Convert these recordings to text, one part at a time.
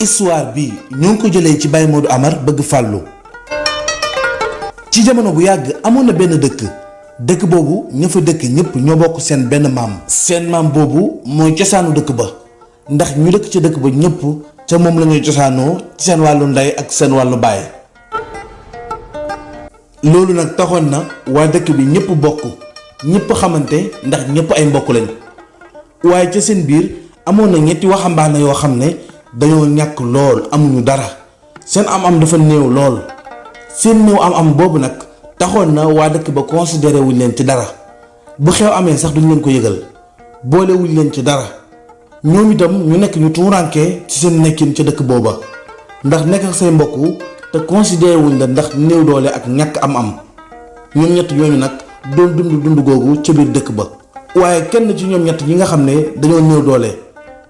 histoire bi ñoo ngi ko jëlee ci Baye Modou Amar bëgg fàllu. ci jamono bu yàgg amoon na benn dëkk boobu ña fa dëkk ñëpp ñoo bokk seen benn maam. seen maam boobu mooy cosaanu dëkk ba ndax ñu dëkk ca dëkk ba ñëpp ca moom la ñuy cosaanoo ci seen wàllu ndey ak seen wàllu baay. loolu nag taxoon na waa dëkk bi ñëpp bokk ñëpp xamante ndax ñëpp ay mbokk lañ waaye ca seen biir amoon na ñetti waxambaane yoo xam ne dañoo ñàkk lool amuñu dara seen am-am dafa néew lool seen néew am-am boobu nag taxoon na waa dëkk ba considéré wuñ leen ci dara bu xew amee sax duñ leen ko yëgal boole wuñ leen ci dara ñoom itam ñu nekk ñu tuurankee ci seen nekkin ca dëkk booba ndax nekk ak say mbokk te considéré wuñ la ndax néew doole ak ñàkk am-am ñoom ñett ñooñu nag doon dund googu ca biir dëkk ba. waaye kenn ci ñoom ñett ñi nga xam ne dañoo néew doole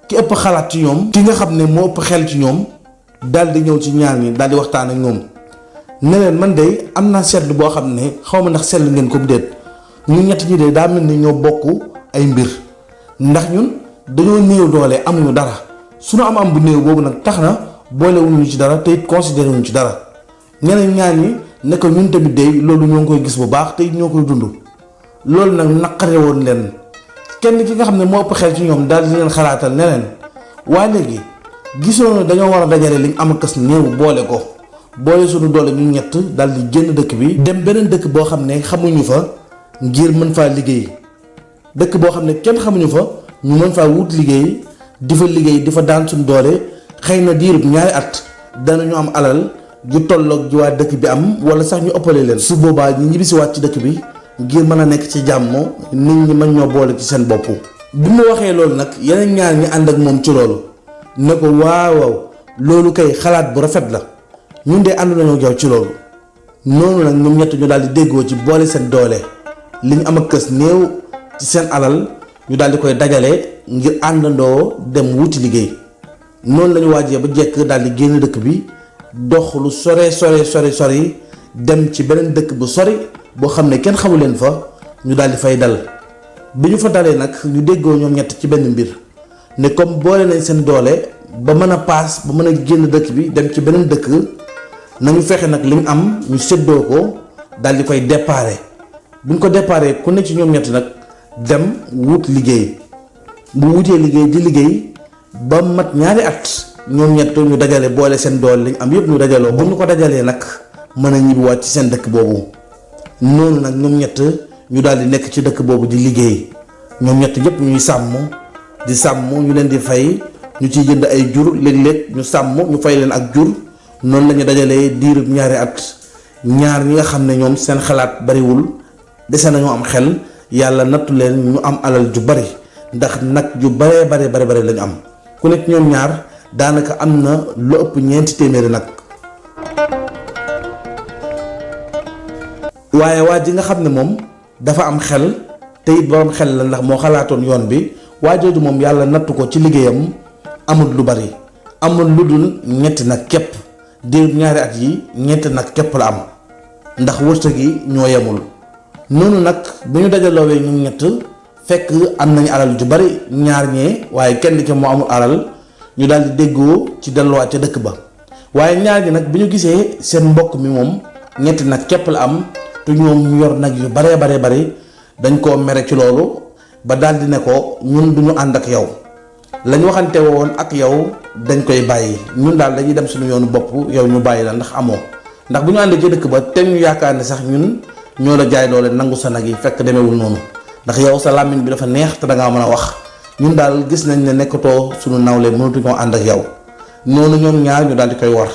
ki ëpp xalaat ci ñoom ki nga xam ne moo ëpp xel ci ñoom daal di ñëw ci ñaar ñi daal di waxtaan ak ñoom ne leen man de am naa seetlu boo xam ne xaw ma ndax seetlu ngeen ko bu déet ñun ñett ñi de daa mel ni ñoo bokk ay mbir ndax ñun dañoo néew doole amuñu dara suñu am bu néew boobu nag tax na boolewuñu ci dara te it considéré wuñu ci dara ñeneen ñaar ñi ne ko ñun tamit de loolu ñoo ngi koy gis bu baax te it ñoo koy dund. loolu nag naqare woon leen kenn ki nga xam ne moo ëpp xel ci ñoom daal di leen xalaatal ne leen waa léegi gisoo na dañoo war a dajale liñ am kës néew boole ko boole suñu doole ñu ñett daal di génn dëkk bi dem beneen dëkk boo xam ne xamuñu fa ngir mën faa liggéey dëkk boo xam ne kenn xamuñu fa ñu mën faa wut liggéey di fa liggéey di fa daan suñu doole xëy na diirub ñaari at danañu am alal ju tolloog ji waa dëkk bi am wala sax ñu ëppale leen su boobaa ñu ñibbisiwaat ci dëkk bi ngir mën a nekk ci jàmm nit ñi mën ñoo boole ci seen bopp. bi mu waxee loolu nag yeneen ñaar ñi ànd ak moom ci loolu ne ko waaw loolu kay xalaat bu rafet la ñun de ànd nañoo jow ci loolu noonu nag ñoom ñett ñu daal di déggoo ci boole seen doole li ñu am ak kës néew ci seen alal ñu daal di koy dajale ngir àndandoo dem wuti liggéey noonu la ñu waajee ba jekk daal di génn dëkk bi dox lu sori dem ci beneen dëkk bu sori boo xam ne kenn xamu leen fa ñu daal di fay dal bi ñu fa dalee nag ñu déggoo ñoom ñett ci benn mbir ne comme boole nañ seen doole ba mën a paas ba mën a génn dëkk bi dem ci beneen dëkk nañu fexe nag li ñu am ñu séddoo ko daal di koy déparé bu ñu ko déparé ku ne ci ñoom ñett nag dem wut liggéey bu wutee liggéey di liggéey ba mat ñaari at ñoom ñett ñu dajale boole seen doole li ñu am yépp ñu dajaloo bu ñu ko dajalee nag mën a ñibbiwaat ci seen dëkk boobu noonu nag ñoom ñett ñu daal di nekk ci dëkk boobu di liggéey ñoom ñett ñëpp ñuy sàmm ñu leen di fay ñu ciy jënd ay jur léeg-léeg ñu sàmm ñu fay leen ak jur noonu la ñu dajalee diirub ñaari at ñaar ñi nga xam ne ñoom seen xalaat bariwul dese nañoo am xel yàlla nattu leen ñu am alal ju bari ndax nag ju bari lañu am ku nekk ñoom ñaar daanaka am na lu ëpp 400 nag. waaye waa ji nga xam ne moom dafa am xel te it borom xel la ndax moo xalaatoon yoon bi waa jooju moom yàlla nattu ko ci liggéeyam amul lu bari amul lu dul ñetti nag képp diir ñaari at yi ñetti nag képp la am ndax wërsëg yi ñoo yemul noonu nag bu ñu dajaloowee ñun ñett fekk am nañu alal ju bari ñaar ñee waaye kenn ki moo amul alal ñu daal di déggoo ci delluwaat ca dëkk ba waaye ñaar ñi nag bi ñu gisee seen mbokk mi moom ñetti nag képp la am te ñoom ñu yor nag yu bari dañ koo mere ci loolu ba daldi ne ko ñun duñu ànd ak yow lañ waxante woon ak yow dañ koy bàyyi ñun daal dañuy dem suñu yoonu bopp yow ñu bàyyi la ndax amoo ndax bu ñu àndee ci dëkk ba te ñu yaakaar ne sax ñun ñoo la jaay doole nangu sa nag yi fekk demeewul noonu ndax yow sa làmmiñ bi dafa neex te dangaa mën a wax ñun daal gis nañ ne nekkatoo suñu nawle mënatuñoo ànd ak yow noonu ñoom ñaar ñu daal di koy war.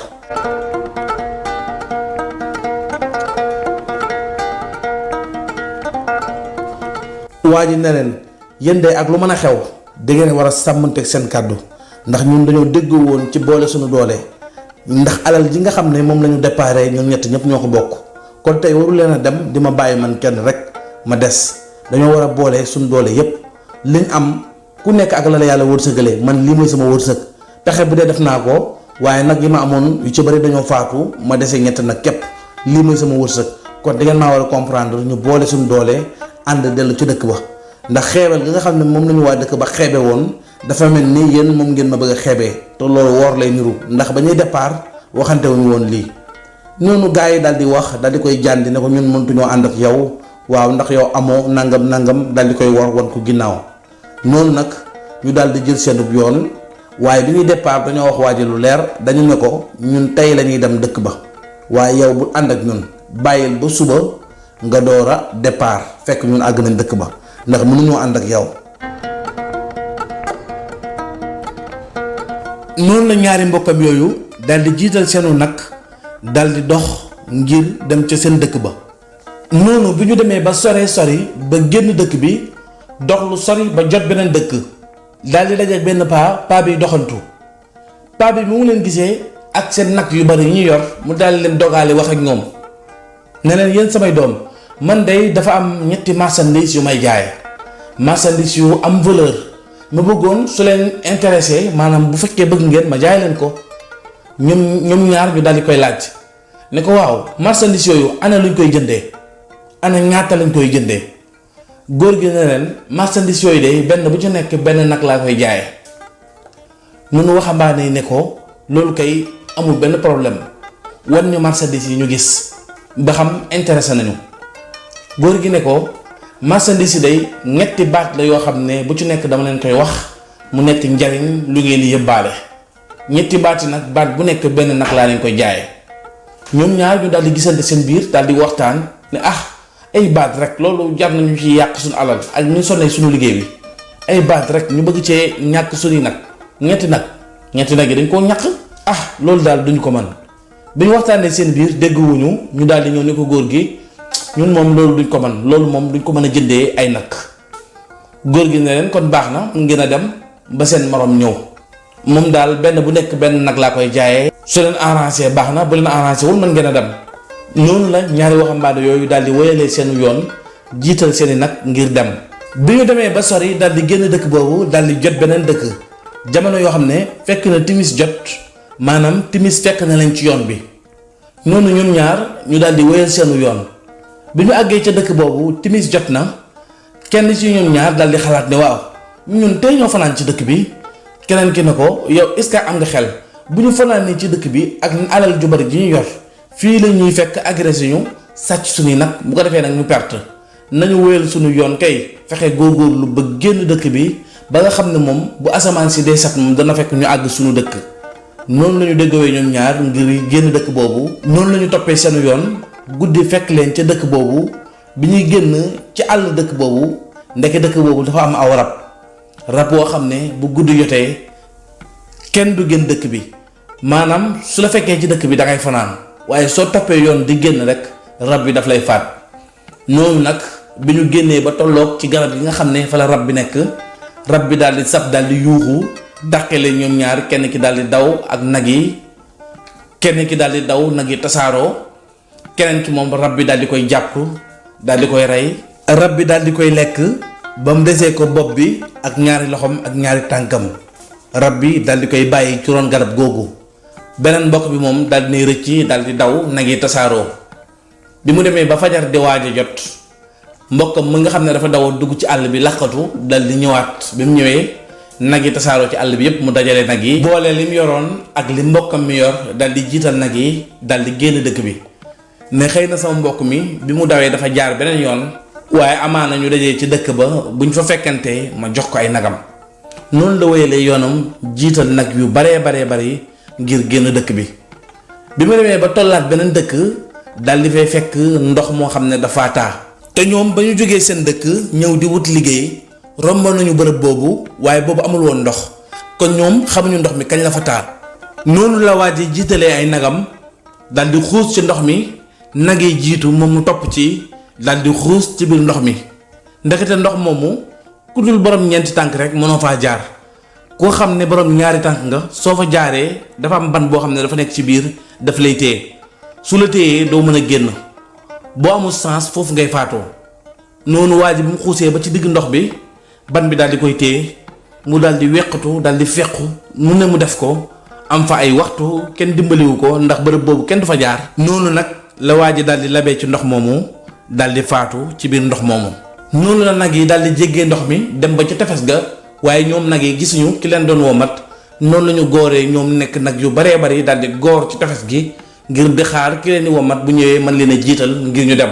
waa ji ne leen yéen de ak lu mën a xew dangeen war a sàmmanteeg seen kàddu ndax ñun dañoo déggoo woon ci boole suñu doole ndax alal ji nga xam ne moom la ñu déparé ñun ñett ñëpp ñoo ko bokk kon tey waru leen a dem di ma bàyyi man kenn rek ma des dañoo war a boole suñu doole yépp liñ am ku nekk ak la yàlla wërsëgalee man lii mooy sama wërsëg pexe bu dee def naa ko waaye nag yi ma amoon yu ci bari dañoo faatu ma dese ñett nag képp lii mooy sama wërsëg kon dangeen maa war a comprendre ñu boole suñu doole ànd dellu ci dëkk ba ndax xeebal gi nga xam ne moom lañu waa dëkk ba xeebe woon dafa mel ni yéen moom ngeen ma bëgg a xeebee te loolu woor lay niru ndax ba ñuy départ waxante wuñu woon lii. noonu gars yi daal di wax daal di koy jàndi ne ko ñun mëntuñoo ànd ak yow waaw ndax yow amoo nangam daal di koy war wan ko ginnaaw. noonu nag ñu daal di jël seenub yoon waaye bi ñuy départ dañoo wax waaji lu leer dañu ne ko ñun tey la ñuy dem dëkk ba waaye yow bu ànd ak ñun bàyyil ba suba nga door a départ fekk ñun àgg nañ dëkk ba ndax mënuñoo ànd ak yow. noonu la ñaari mbokkam yooyu daal di jiital seenu nag daal di dox ngir dem ca seen dëkk ba. noonu bi ñu demee ba sori ba génn dëkk bi dox lu sori ba jot beneen dëkk daal di dajeek benn paa bi doxantu paa bi mu ngi leen gisee ak seen nag yu bari yi ñu yor mu daal di leen dogaale wax ak ñoom ne leen yéen samay doom man day dafa am ñetti marchandise yu may jaay marchandise yu am valeur ma bëggoon su leen intéressé maanaam bu fekkee bëgg ngeen ma jaay leen ko. ñoom ñaar ñu daal di koy laaj ne ko waaw marchandise yooyu ana luñ koy jëndee ana ñaata lañ koy jëndee góor gi ne leen marchandise yooyu de benn bu ci nekk benn nag laa koy jaaye. noonu waxambaane yi ne ko loolu kay amul benn problème wan ñu marchandise yi ñu gis ba xam intéressé nañu. góor gi ne ko marchandise yi day ñetti baat la yoo xam ne bu ci nekk dama leen koy wax mu nekk njariñ lu ngeen di yëbbaale. ñetti baat yi nag baat bu nekk benn nag laa leen koy jaaye. ñoom ñaar ñu daal di gisante seen biir daal di waxtaan ne ay baat rek loolu jar nañu ci yàq suñu alal ak ñu sonnee suñu liggéey bi ay baat rek ñu bëgg cee ñàkk suñuy nag ñetti nag yi dañ koo ñàkk loolu daal duñ ko mën. bi ñu waxtaanee seen biir dégguwuñu ñu daal di ñëw ne ko góor gi ñun moom loolu duñ ko mën loolu moom duñ ko mën a jëndee ay nag. góor gi ne leen kon baax na ngeen a dem ba seen morom ñëw. moom daal benn bu nekk benn nag laa koy jaayee. su leen arrangé baax na bu leen arrangé wul mën ngeen a dem. noonu la ñaari waxambaane yooyu daal di wéyalee seen yoon jiital seeni nag ngir dem. bi ñu demee ba sori daal di génn dëkk boobu daal di jot beneen dëkk jamono yoo xam ne fekk na timis jot maanaam timis fekk na leen ci yoon bi. noonu ñoom ñaar ñu daal di wéyal seenu yoon bi ñu àggee ca dëkk boobu timis jot na kenn ci ñoom ñaar daal di xalaat ne waaw ñun tey ñoo fanaan ci dëkk bi. keneen ki ne ko yow est-ce que am nga xel bu ñu fanaanee ci dëkk bi ak alal ju bari ji ñu yor fii la ñuy fekk agressé ñu sàcc suñuy nag bu ko defee nag ñu perte nañu wéyal suñu yoon kay fexe góorgóorlu ba génn dëkk bi ba nga xam ne moom bu asamaan si dee sat moom dana fekk ñu àgg suñu dëkk. noonu la ñu déggowee ñoom ñaar ngir génn dëkk boobu. noonu la ñu toppee seenu yoon guddi fekk leen ca dëkk boobu bi ñuy génn ci àll dëkk boobu ndeke dëkk boobu dafa am aw rab woo xam ne bu guddi jotee kenn du génn dëkk bi maanaam su la fekkee ci dëkk bi dangay fanaan waaye soo toppee yoon di génn rek rab bi daf lay faat. noonu nag bi ñu génnee ba tolloog ci garab gi nga xam ne fa la rab bi nekk rab bi daal di sab daal di yuuxu dàqale ñoom ñaar kenn ki daal di daw ak nag yi kenn ki daal di daw nag yi tasaaroo keneen ki moom rab bi daal di koy jàpp daal di koy rey. rab bi daal di koy lekk ba mu desee ko bopp bi ak ñaari loxoom ak ñaari tànkam rab bi daal di koy bàyyi ci ron garab googu. beneen mbokk bi moom daal di nay rëcc daal di daw nag yi tasaaroo bi mu demee ba fajar di waaj a jot mbokkam mu nga xam ne dafa daw dugg ci àll bi laqatu daal di ñëwaat bi mu ñëwee nag yi tasaaroo ci àll bi yépp mu dajale nag yi boole li mu yoroon ak li mbokkam mi yor daal di jiital nag yi daal di génn dëkk bi ne xëy na sama mbokk mi bi mu dawee dafa jaar beneen yoon waaye amaana ñu dajee ci dëkk ba buñ fa fekkantee ma jox ko ay nagam. noonu la wéyalee yoonam jiital nag yu baree bari ngir génn dëkk bi bi mu demee ba tollaat beneen dëkk daal di fay fekk ndox moo xam ne dafa taa te ñoom ba ñu jógee seen dëkk ñëw di wut liggéey romboon nañu bërëb boobu waaye boobu amul woon ndox kon ñoom xamuñu ndox mi kañ la fa taa. noonu la waa ji jiitalee ay nagam daal di xuus ci ndox mi nag yi jiitu moom mu topp ci daal di xuus ci biir ndox mi ndekete ndox moomu ku dul borom ñeenti tànk rek mënoo faa jaar. koo xam ne borom ñaari tànk nga soo fa jaaree dafa am ban boo xam ne dafa nekk ci biir daf lay téye su la téyee doo mën a génn boo amul sens foofu ngay faatoo. noonu waa ji bi mu xuusee ba ci digg ndox bi ban bi daal di koy téye mu daal di weqatu daal di fequ mu ne mu def ko am fa ay waxtu kenn dimbaliwu ko ndax bërëb boobu kenn du fa jaar. noonu nag la waa ji daal di labee ci ndox moomu daal di faatu ci biir ndox moomu. noonu la nag yi daal di jéggee ndox mi dem ba ca tefes ga waaye ñoom nag yi gisuñu ki leen doon womat noonu la ñu góoree ñoom nekk nag yu baree bari daal di góor ci tefes gi ngir di xaar ki leen di womat bu ñëwee mën leen a jiital ngir ñu dem.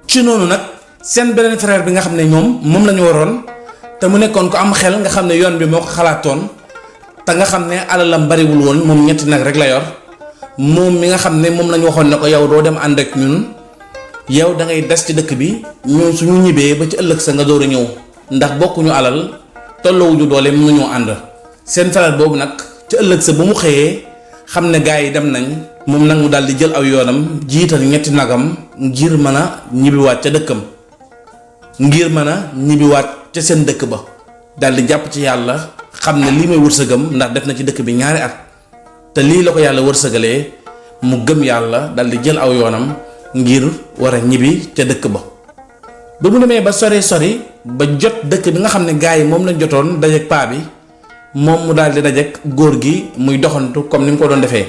ci noonu nag seen beneen frère bi nga xam ne ñoom moom la ñu waroon te mu nekkoon ko am xel nga xam ne yoon bi moo ko xalaatoon te nga xam ne alalam bariwul woon moom ñetti nag rek la yor moom mi nga xam ne moom la ñu waxoon ne ko yow doo dem ànd ak ñun yow da ngay des ci dëkk bi ñun suñu ñibbee ba ci ëllëg sa nga door a ñëw ndax bokkuñu alal tolloowuñu doole mënuñoo ànd. seen frère boobu nag ci ëllëg sa ba mu xëyee xam ne gaa yi dem nañ moom nag mu daal di jël aw yoonam jiital ñetti nagam ngir mën a ñibbiwaat ca dëkkam ngir mën a ñibbiwaat ca seen dëkk ba daal di jàpp ci yàlla xam ne lii may wërsëgam ndax def na ci dëkk bi ñaari at te lii la ko yàlla wërsëgalee mu gëm yàlla daal di jël aw yoonam ngir war a ñibbi ca dëkk ba. ba mu demee ba sori ba jot dëkk bi nga xam ne gaa yi moom lañ jotoon dajeek paa bi moom mu daal di dajeek góor gi muy doxantu comme ni mu ko doon defee.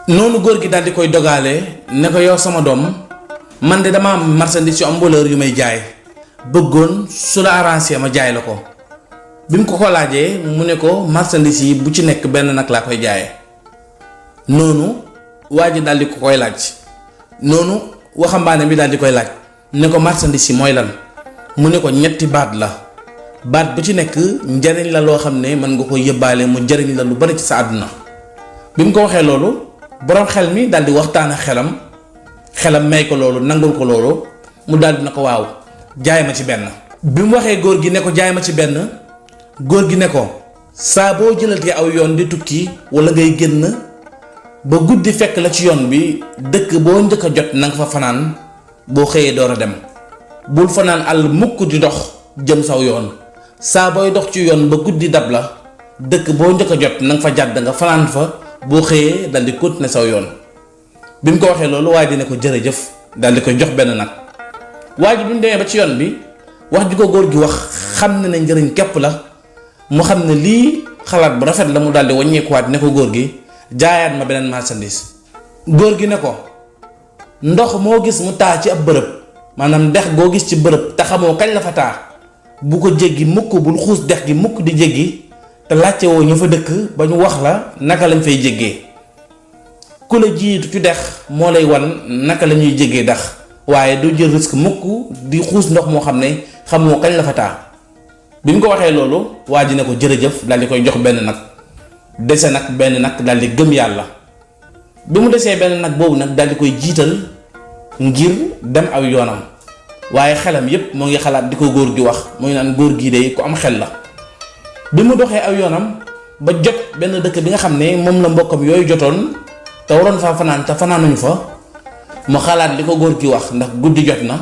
noonu góor gi daal di koy dogaale ne ko yow sama doom man de dama am marchandise yu am valeur yu may jaay bëggoon su la arrangé ma jaay la ko. bi mu ko laajee mu ne ko marchandise yi bu ci nekk benn nag laa koy jaayee. noonu waa ji daal di ko koy laaj noonu waxambaane bi daal di koy laaj ne ko marchandise yi mooy lan mu ne ko ñetti baat la baat bu ci nekk njariñ la loo xam ne mën nga ko yëbbaale mu njariñ la lu bari ci sa àdduna. bi mu ko waxee loolu boroom xel mi daal di waxtaan ak xelam may ko loolu nangul ko loolu mu daal di na ko waaw jaay ma ci benn. bi mu waxee góor gi ne ko jaay ma ci benn góor gi ne ko saa boo jëlatee aw yoon di tukki wala ngay génn ba guddi fekk la ci yoon bi dëkk boo njëkk a jot na nga fa fanaan boo xëyee door a dem bul fanaan àll mukk di dox jëm saw yoon saa booy dox ci yoon ba guddi dab la dëkk boo njëkk a jot na nga fa jàdd nga fanaan fa boo xëyee dal di continuer saw yoon. bi mu ko waxee loolu waa ji ne ko jërëjëf dal di koy jox benn nag waa ji bi mu demee ba ci yoon bi wax ji ko góor gi wax xam ne njëriñ képp la mu xam ne lii xalaat bu rafet la mu daal di wàññeekuwaat ne ko góor gi jaayaat ma beneen marchandise. góor gi ne ko ndox moo gis mu taa ci ab bërëb maanaam dex goo gis ci bërëb te xamoo kañ la fa taa bu ko jéggi mukk bul xuus dex gi mukk di jéggi te laajte woo ñu fa dëkk ba ñu wax la naka lañ fay jéggee. ku la jiitu ci dex moo lay wan naka la ñuy jéggee dex waaye du jël risque mukk di xuus ndox moo xam ne xamoo kañ la fa taa. bi mu ko waxee loolu waa ji ne ko jërëjëf daal di koy jox benn nag dese nag benn nag daal di gëm yàlla. bi mu desee benn nag boobu nag daal di koy jiital ngir dem aw yoonam waaye xelam yépp moo ngi xalaat di ko góor gi wax mu ngi naan góor gii de ku am xel la. bi mu doxee aw yoonam ba jot benn dëkk bi nga xam ne moom la mbokkam yooyu jotoon te waroon faa fanaan te fanaanuñu fa mu xalaat li ko góor gi wax ndax guddi jot na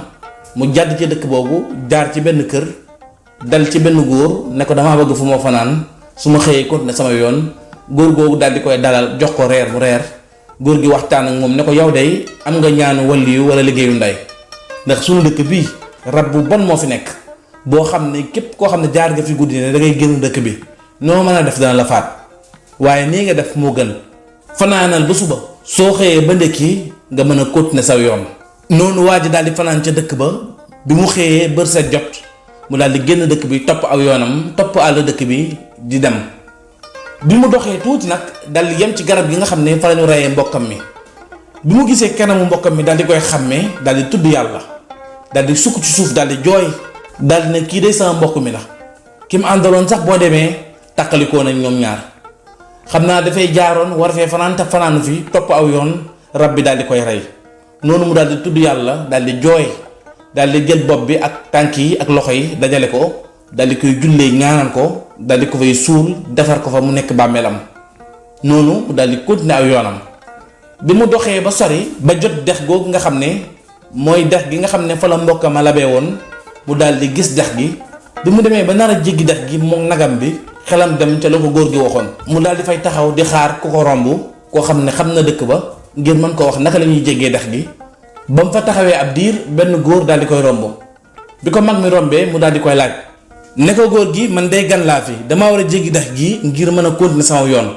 mu jàdd ci dëkk boobu jaar ci benn kër dal ci benn góor ne ko damaa bëgg fu ma fanaan su ma xëyee continuer sama yoon. góor googu daal di koy dalal jox ko reer mu reer góor gi waxtaan ak moom ne ko yow day am nga ñaanu waliyu wala liggéeyu ndey ndax suñu dëkk bii rab bu bon moo fi nekk boo xam ne képp koo xam ne jaar nga fi guddi ne da ngay génn dëkk bi noo mën a def dana la faat waaye nii nga def moo gën fanaanal ba suba soo xëyee ba ndekki nga mën a continuer saw yoon. noonu waa ji daal di fanaan ca dëkk ba bi mu xëyee bër set jot mu daal di génn dëkk bi topp aw yoonam topp àll dëkk bi di dem. bi mu doxee tuuti nag dal di yem ci garab gi nga xam ne fa la ñu reyee mbokkam mi bi mu gisee kanamu mbokkam mi daal di koy xàmmee daal di tudd yàlla daal di sukk ci suuf daal di jooy daal di ne kii de sama mbokk mi la ki mu àndaloon sax boo demee tàqalikoo nañ ñoom ñaar xam naa dafay jaaroon war fee fanaan te fanaanu fi topp aw yoon rab bi daal di koy rey noonu mu daal di tudd yàlla daal di jooy daal di jël bopp bi ak tànk yi ak loxo yi dajale ko daal di koy jullee ñaanal ko daal di ko fay suul defar ko fa mu nekk bàmmeelam noonu mu daal di continuer aw yoonam. bi mu doxee ba sori ba jot dex googu nga xam ne mooy dex gi nga xam ne fa la mbokkam a labee woon mu daal di gis dex gi bi mu demee ba nar a jéggi dex gi moom nagam bi xelam dem ca la ko góor gi waxoon mu daal di fay taxaw di xaar ku ko romb koo xam ne xam na dëkk ba ngir mën ko wax naka la ñuy jéggee dex gi. ba mu fa taxawee ab diir benn góor daal di koy romb bi ko mag mi rombee mu daal di koy laaj ne ko góor gi man day gan laa fi damaa war a jéggi dex gi ngir mën a continuer sama yoon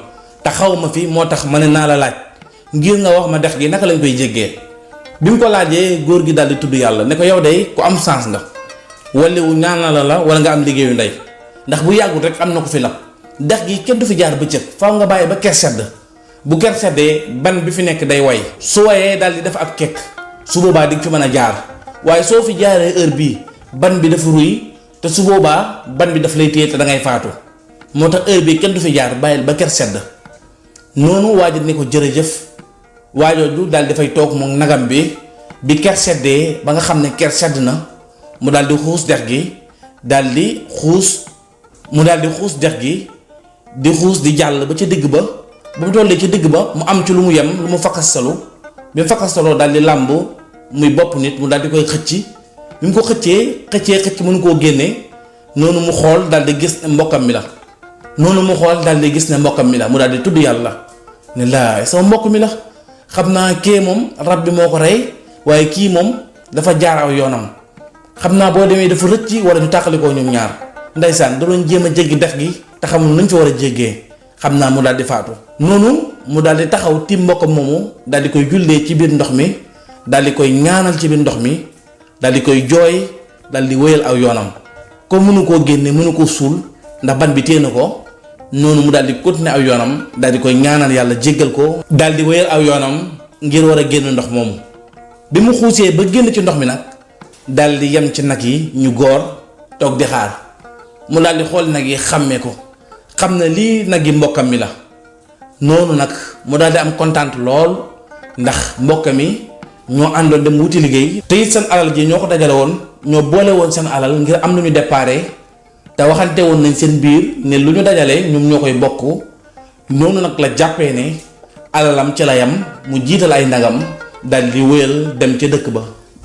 te xaw ma fi moo tax ma ne naa la laaj ngir nga wax ma dex gi naka lañ koy jéggee. bi mu ko laajee góor gi daal di tudd yàlla ne ko yow day ku am chance nga waliwu ñaanal la wala nga am liggéeyu ndey ndax bu yàggut rek am na ko fi lab dex gi kenn du fi jaar bëccëg faaw nga bàyyi ba ker sedd bu ker seddee ban bi fi nekk day way su wayee daal di def ab kekk su boobaa di nga fi mën a jaar waaye soo fi jaaree heure bii ban bi dafa ruy te su boobaa ban bi daf lay téye te da ngay faatu moo tax heure bii kenn du fi jaar bàyyil ba ker sedd noonu waajal ni ko jërëjëf waajooju daal dafay toog moom nagam bi ker seddee ba nga xam ne ker sedd na mu daal di xuus dex gi daal di xuus dex gi di xuus di jàll ba ca digg ba mu tollee ci digg ba mu am ci lu mu yem lu mu fakkastalu bi mu fakkastaloo daal di làmb muy bopp nit mu daal di koy xëcc bi mu ko xëcc mënu koo génnee noonu mu xool daal di gis ne mbokkam mi la mu daal di tudd yàlla ne laa sama mbokk mi la xam naa kee moom rab bi moo ko rey waaye kii moom dafa jaar aw yoonam xam naa boo demee dafa rëcc wala ñu tàqalikoo ñoom ñaar ndeysaan da doon jéem a jéggi dex gi te xamul nañ fa war a jéggee xam naa mu daal di faatu noonu mu daal di taxaw tiim mbokkam moomu daal di koy jullee ci biir ndox mi daal di koy ñaanal ci biir ndox mi daal di koy jooy daal di wéyal aw yoonam comme mënu koo génne mënu koo suul ndax ban bi téye na ko noonu mu daal di continuer aw yoonam daal di koy ñaanal yàlla jéggal ko daal di wéyal aw yoonam ngir war a génn ndox moomu bi mu xuusee ba génn ci ndox mi nag daal di yem ci nag yi ñu góor toog di xaar mu daal di xool nag yi xàmmee ko xam ne lii nag yi mbokkam mi la noonu nag mu daal di am kontaan lool ndax mbokkam mi ñoo àndoon dem wuti liggéey te it seen alal ji ñoo ko dajale woon ñoo boole woon seen alal ngir am lu ñu déparé te waxante woon nañ seen biir ne lu ñu dajale ñoom ñoo koy bokk noonu nag la jàppee ne alalam ci la yam mu jiital ay nagam daal di wéyal dem ca dëkk ba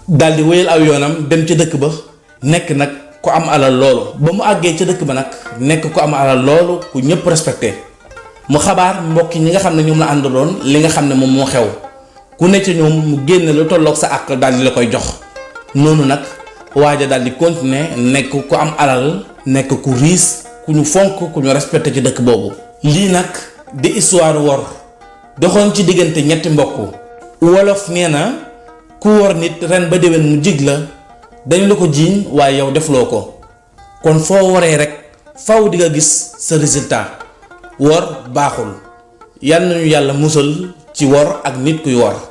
daal di wéyal aw yoonam dem ca dëkk ba nekk nag ku am alal loolu ba mu àggee ca dëkk ba nag nekk ku am alal loolu ku ñëpp respecté mu xabaar mbokk ñi nga xam ne ñoom la àndaloon li nga xam ne moom moo xew ku ne ci ñoom mu génne lu tolloog sa àq daal di la koy jox noonu nag waaja daal di continuer nekk ku am alal nekk ku riis ku ñu fonk ku ñu respecté ci dëkk boobu. lii nag di histoire wor doxoon ci diggante ñetti mbokk wolof nee na ku wor nit ren ba déwén mu jig la dañ la ko jiiñ waaye yow defloo ko kon foo waree rek faw di nga gis sa résultat wor baaxul yal nañu yàlla musal ci wor ak nit kuy wor.